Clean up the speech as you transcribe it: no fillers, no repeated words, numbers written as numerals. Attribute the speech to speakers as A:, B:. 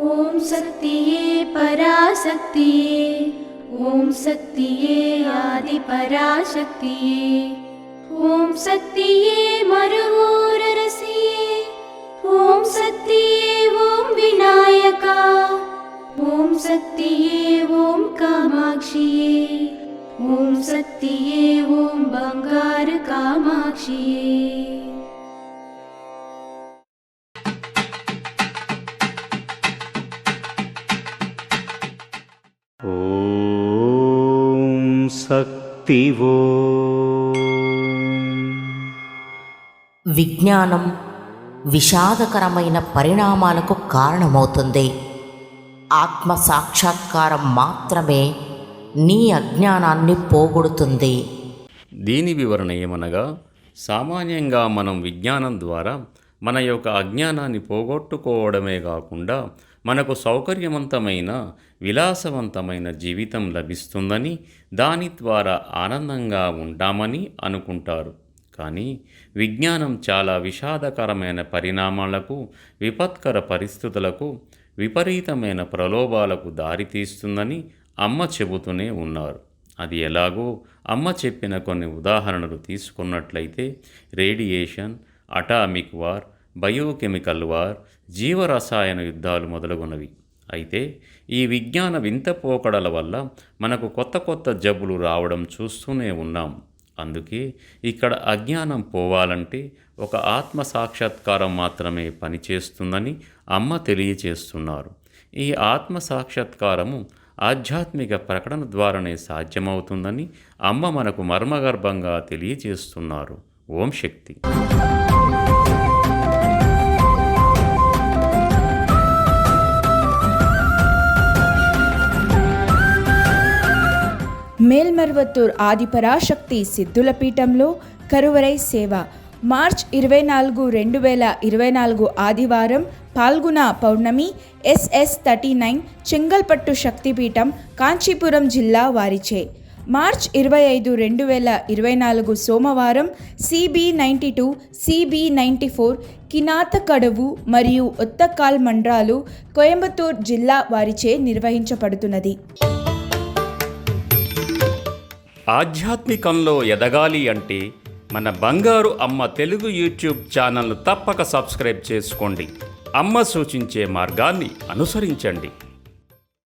A: ఓం శక్తియే పరాశక్తియే, ఓం శక్తియే ఆది పరాశక్తియే, ఓం శక్తియే మరువూరరసియే, ఓం శక్తియే ఓం వినాయక, ఓం శక్తియే ఓం కామాక్షియే, ఓం శక్తియే ఓం బంగారు కామాక్షియే.
B: ఓం శక్తి
C: విజ్ఞానం విషాదకరమైన పరిణామాలకు కారణమవుతుంది. ఆత్మ సాక్షాత్కారం మాత్రమే నీ అజ్ఞానాన్ని పోగొడుతుంది.
D: దీని వివరణ ఏమనగా, సామాన్యంగా మనం విజ్ఞానం ద్వారా మన యొక్క అజ్ఞానాన్ని పోగొట్టుకోవడమే కాకుండా మనకు సౌకర్యవంతమైన విలాసవంతమైన జీవితం లభిస్తుందని, దాని ద్వారా ఆనందంగా ఉంటామని అనుకుంటారు. కానీ విజ్ఞానం చాలా విషాదకరమైన పరిణామాలకు, విపత్కర పరిస్థితులకు, విపరీతమైన ప్రలోభాలకు దారితీస్తుందని అమ్మ చెబుతూనే ఉన్నారు. అది ఎలాగో అమ్మ చెప్పిన కొన్ని ఉదాహరణలు తీసుకున్నట్లయితే, radiation, atomic war, biochemical war, జీవరసాయన యుద్ధాలు మొదలగునవి. అయితే ఈ విజ్ఞాన వింత పోకడల వల్ల మనకు కొత్త కొత్త జబ్బులు రావడం చూస్తూనే ఉన్నాం. అందుకే ఇక్కడ అజ్ఞానం పోవాలంటే ఒక ఆత్మ సాక్షాత్కారం మాత్రమే పనిచేస్తుందని అమ్మ తెలియచేస్తున్నారు. ఈ ఆత్మ సాక్షాత్కారము ఆధ్యాత్మిక ప్రకటన ద్వారానే సాధ్యమవుతుందని అమ్మ మనకు మర్మగర్భంగా తెలియచేస్తున్నారు. ఓం శక్తి.
E: మేల్మర్వత్తూర్ ఆదిపరాశక్తి సిద్ధుల పీఠంలో కరువరై సేవ మార్చ్ 24, 2024 ఆదివారం పాల్గొన పౌర్ణమి SS39 చెంగల్పట్టు శక్తిపీఠం కాంచీపురం జిల్లా వారిచే. మార్చ్ 25, 2024 సోమవారం CB92 CB94 కినాతకడవు మరియు ఒత్తకాల్ మండలాలు కోయంబత్తూర్ జిల్లా వారిచే నిర్వహించబడుతున్నది.
D: ఆధ్యాత్మికంలో ఎదగాలి అంటే మన బంగారు అమ్మ తెలుగు యూట్యూబ్ ఛానల్ను తప్పక సబ్స్క్రైబ్ చేసుకోండి. అమ్మ సూచించే మార్గాన్ని అనుసరించండి.